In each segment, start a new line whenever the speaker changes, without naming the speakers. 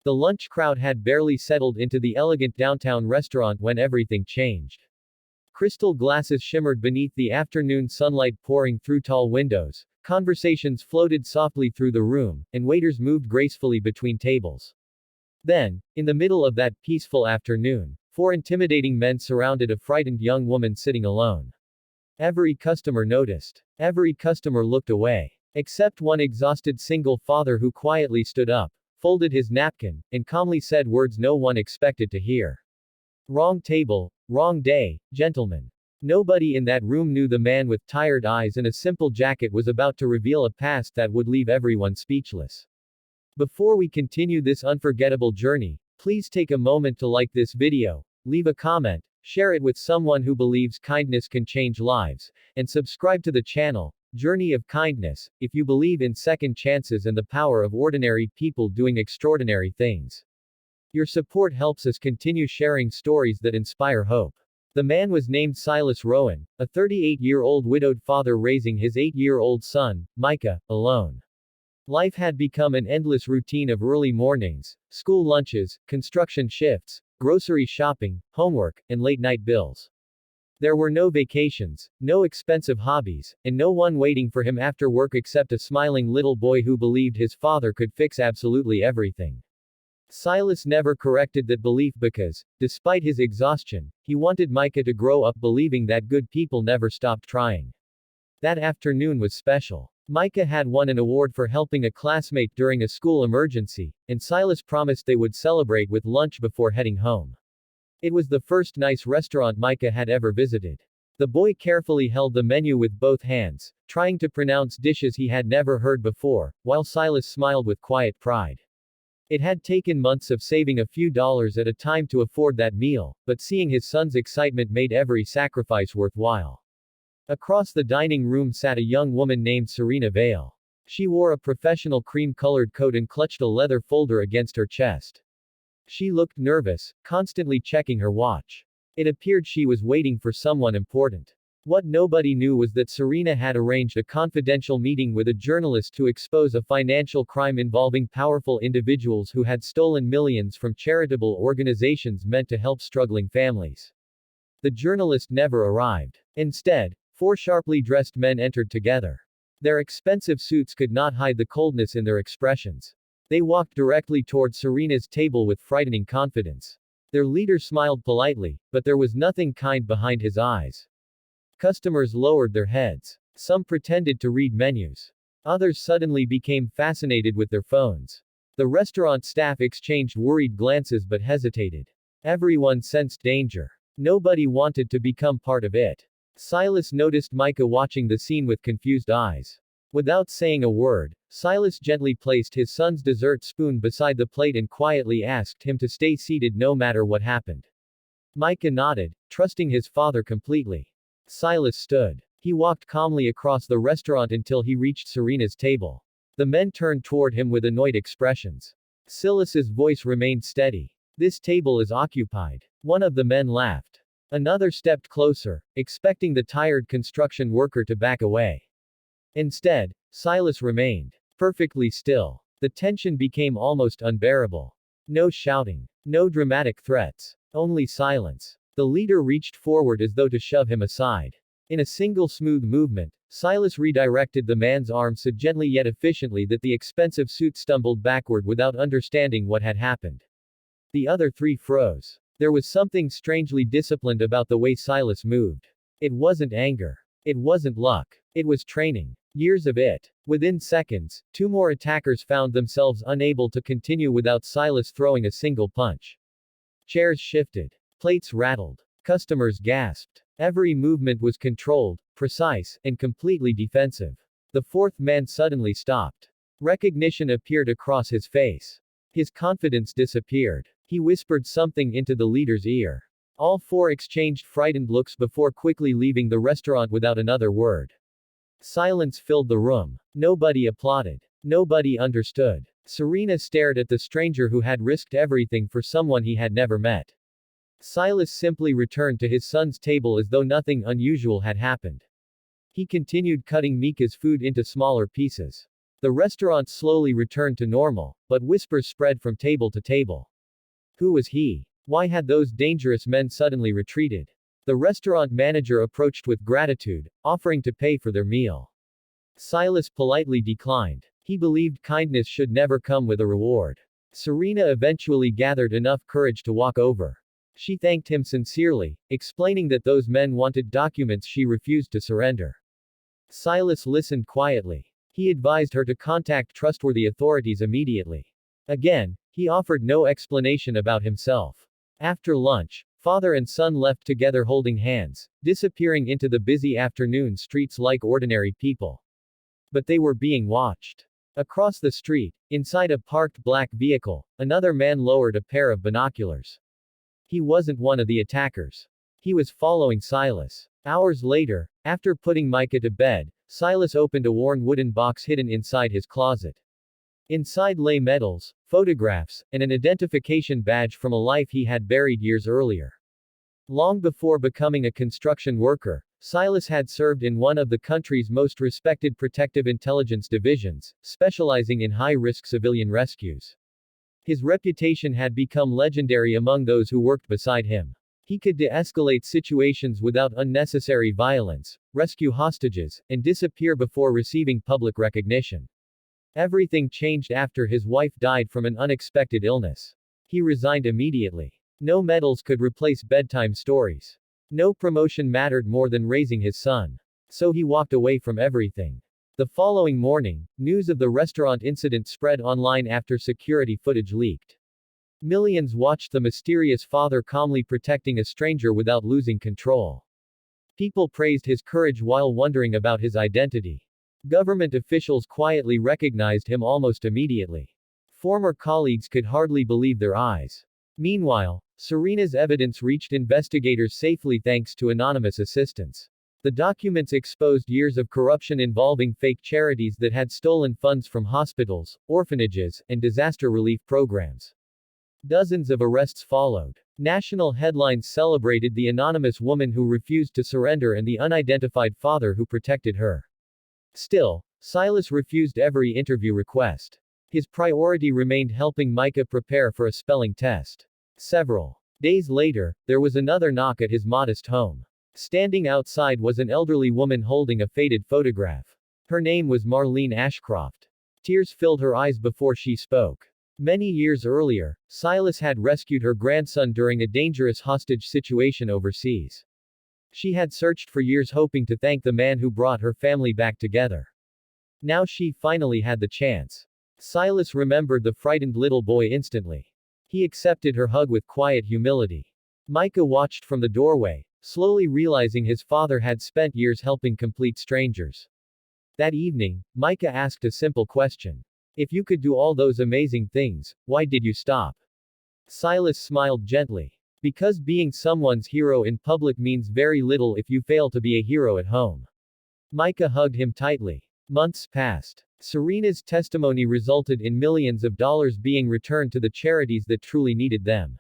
The lunch crowd had barely settled into the elegant downtown restaurant when everything changed. Crystal glasses shimmered beneath the afternoon sunlight pouring through tall windows, conversations floated softly through the room, and waiters moved gracefully between tables. Then, in the middle of that peaceful afternoon, four intimidating men surrounded a frightened young woman sitting alone. Every customer noticed. Every customer looked away. Except one exhausted single father who quietly stood up, folded his napkin, and calmly said words no one expected to hear. Wrong table, wrong day, gentlemen. Nobody in that room knew the man with tired eyes and a simple jacket was about to reveal a past that would leave everyone speechless. Before we continue this unforgettable journey, please take a moment to like this video, leave a comment, share it with someone who believes kindness can change lives, and subscribe to the channel, Journey of Kindness, if you believe in second chances and the power of ordinary people doing extraordinary things. Your support helps us continue sharing stories that inspire hope. The man was named Silas Rowan, a 38-year-old widowed father raising his 8-year-old son, Micah, alone. Life had become an endless routine of early mornings, school lunches, construction shifts, grocery shopping, homework, and late-night bills. There were no vacations, no expensive hobbies, and no one waiting for him after work except a smiling little boy who believed his father could fix absolutely everything. Silas never corrected that belief because, despite his exhaustion, he wanted Micah to grow up believing that good people never stopped trying. That afternoon was special. Micah had won an award for helping a classmate during a school emergency, and Silas promised they would celebrate with lunch before heading home. It was the first nice restaurant Micah had ever visited. The boy carefully held the menu with both hands, trying to pronounce dishes he had never heard before, while Silas smiled with quiet pride. It had taken months of saving a few dollars at a time to afford that meal, but seeing his son's excitement made every sacrifice worthwhile. Across the dining room sat a young woman named Serena Vale. She wore a professional cream-colored coat and clutched a leather folder against her chest. She looked nervous, constantly checking her watch. It appeared she was waiting for someone important. What nobody knew was that Serena had arranged a confidential meeting with a journalist to expose a financial crime involving powerful individuals who had stolen millions from charitable organizations meant to help struggling families. The journalist never arrived. Instead, four sharply dressed men entered together. Their expensive suits could not hide the coldness in their expressions. They walked directly toward Serena's table with frightening confidence. Their leader smiled politely, but there was nothing kind behind his eyes. Customers lowered their heads. Some pretended to read menus. Others suddenly became fascinated with their phones. The restaurant staff exchanged worried glances but hesitated. Everyone sensed danger. Nobody wanted to become part of it. Silas noticed Micah watching the scene with confused eyes. Without saying a word, Silas gently placed his son's dessert spoon beside the plate and quietly asked him to stay seated no matter what happened. Micah nodded, trusting his father completely. Silas stood. He walked calmly across the restaurant until he reached Serena's table. The men turned toward him with annoyed expressions. Silas's voice remained steady. "This table is occupied." One of the men laughed. Another stepped closer, expecting the tired construction worker to back away. Instead, Silas remained perfectly still. The tension became almost unbearable. No shouting. No dramatic threats. Only silence. The leader reached forward as though to shove him aside. In a single smooth movement, Silas redirected the man's arm so gently yet efficiently that the expensive suit stumbled backward without understanding what had happened. The other three froze. There was something strangely disciplined about the way Silas moved. It wasn't anger. It wasn't luck. It was training. Years of it. Within seconds, two more attackers found themselves unable to continue without Silas throwing a single punch. Chairs shifted. Plates rattled. Customers gasped. Every movement was controlled, precise, and completely defensive. The fourth man suddenly stopped. Recognition appeared across his face. His confidence disappeared. He whispered something into the leader's ear. All four exchanged frightened looks before quickly leaving the restaurant without another word. Silence filled the room. Nobody applauded. Nobody understood. Serena stared at the stranger who had risked everything for someone he had never met. Silas simply returned to his son's table as though nothing unusual had happened. He continued cutting Micah's food into smaller pieces. The restaurant slowly returned to normal, but whispers spread from table to table. Who was he? Why had those dangerous men suddenly retreated? The restaurant manager approached with gratitude, offering to pay for their meal. Silas politely declined. He believed kindness should never come with a reward. Serena eventually gathered enough courage to walk over. She thanked him sincerely, explaining that those men wanted documents she refused to surrender. Silas listened quietly. He advised her to contact trustworthy authorities immediately. Again, he offered no explanation about himself. After lunch, father and son left together holding hands, disappearing into the busy afternoon streets like ordinary people. But they were being watched. Across the street, inside a parked black vehicle, another man lowered a pair of binoculars. He wasn't one of the attackers. He was following Silas. Hours later, after putting Micah to bed, Silas opened a worn wooden box hidden inside his closet. Inside lay medals, photographs, and an identification badge from a life he had buried years earlier. Long before becoming a construction worker, Silas had served in one of the country's most respected protective intelligence divisions, specializing in high-risk civilian rescues. His reputation had become legendary among those who worked beside him. He could de-escalate situations without unnecessary violence, rescue hostages, and disappear before receiving public recognition. Everything changed after his wife died from an unexpected illness. He resigned immediately. No medals could replace bedtime stories. No promotion mattered more than raising his son. So he walked away from everything. The following morning, news of the restaurant incident spread online after security footage leaked. Millions watched the mysterious father calmly protecting a stranger without losing control. People praised his courage while wondering about his identity. Government officials quietly recognized him almost immediately. Former colleagues could hardly believe their eyes. Meanwhile, Serena's evidence reached investigators safely thanks to anonymous assistance. The documents exposed years of corruption involving fake charities that had stolen funds from hospitals, orphanages, and disaster relief programs. Dozens of arrests followed. National headlines celebrated the anonymous woman who refused to surrender and the unidentified father who protected her. Still, Silas refused every interview request. His priority remained helping Micah prepare for a spelling test. Several days later, there was another knock at his modest home. Standing outside was an elderly woman holding a faded photograph. Her name was Marlene Ashcroft. Tears filled her eyes before she spoke. Many years earlier, Silas had rescued her grandson during a dangerous hostage situation overseas. She had searched for years hoping to thank the man who brought her family back together. Now she finally had the chance. Silas remembered the frightened little boy instantly. He accepted her hug with quiet humility. Micah watched from the doorway, slowly realizing his father had spent years helping complete strangers. That evening, Micah asked a simple question. If you could do all those amazing things, why did you stop? Silas smiled gently. Because being someone's hero in public means very little if you fail to be a hero at home. Micah hugged him tightly. Months passed. Serena's testimony resulted in millions of dollars being returned to the charities that truly needed them.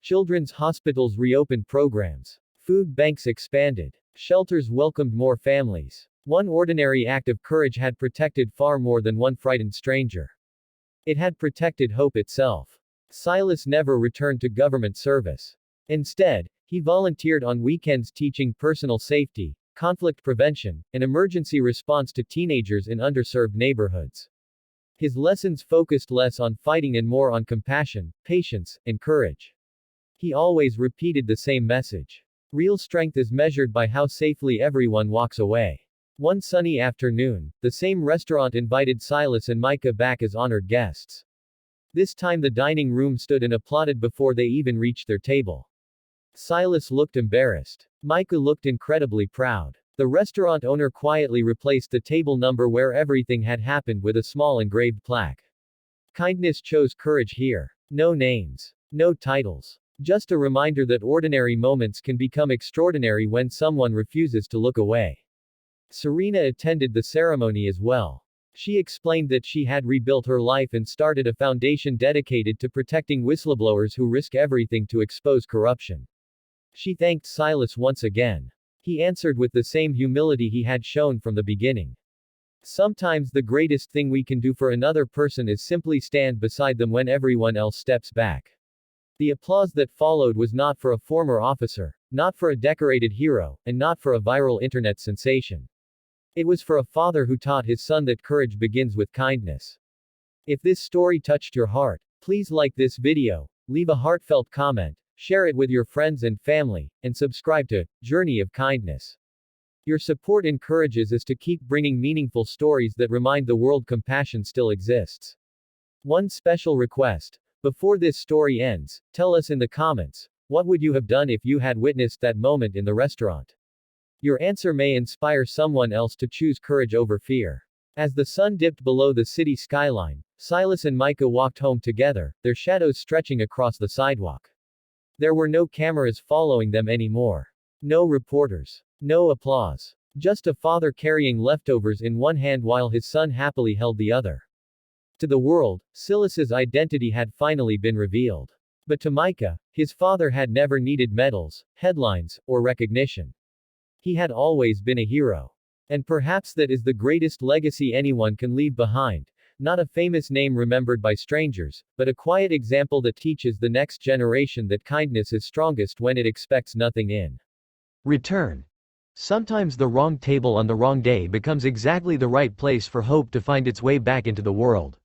Children's hospitals reopened programs. Food banks expanded. Shelters welcomed more families. One ordinary act of courage had protected far more than one frightened stranger. It had protected hope itself. Silas never returned to government service. Instead, he volunteered on weekends teaching personal safety, conflict prevention, and emergency response to teenagers in underserved neighborhoods. His lessons focused less on fighting and more on compassion, patience, and courage. He always repeated the same message. Real strength is measured by how safely everyone walks away. One sunny afternoon, the same restaurant invited Silas and Micah back as honored guests. This time the dining room stood and applauded before they even reached their table. Silas looked embarrassed. Micah looked incredibly proud. The restaurant owner quietly replaced the table number where everything had happened with a small engraved plaque. Kindness chose courage here. No names. No titles. Just a reminder that ordinary moments can become extraordinary when someone refuses to look away. Serena attended the ceremony as well. She explained that she had rebuilt her life and started a foundation dedicated to protecting whistleblowers who risk everything to expose corruption. She thanked Silas once again. He answered with the same humility he had shown from the beginning. Sometimes the greatest thing we can do for another person is simply stand beside them when everyone else steps back. The applause that followed was not for a former officer, not for a decorated hero, and not for a viral internet sensation. It was for a father who taught his son that courage begins with kindness. If this story touched your heart, please like this video, leave a heartfelt comment, share it with your friends and family, and subscribe to Journey of Kindness. Your support encourages us to keep bringing meaningful stories that remind the world compassion still exists. One special request. Before this story ends, tell us in the comments, what would you have done if you had witnessed that moment in the restaurant? Your answer may inspire someone else to choose courage over fear. As the sun dipped below the city skyline, Silas and Micah walked home together, their shadows stretching across the sidewalk. There were no cameras following them anymore. No reporters. No applause. Just a father carrying leftovers in one hand while his son happily held the other. To the world, Silas's identity had finally been revealed. But to Micah, his father had never needed medals, headlines, or recognition. He had always been a hero. And perhaps that is the greatest legacy anyone can leave behind. Not a famous name remembered by strangers, but a quiet example that teaches the next generation that kindness is strongest when it expects nothing in return. Sometimes the wrong table on the wrong day becomes exactly the right place for hope to find its way back into the world.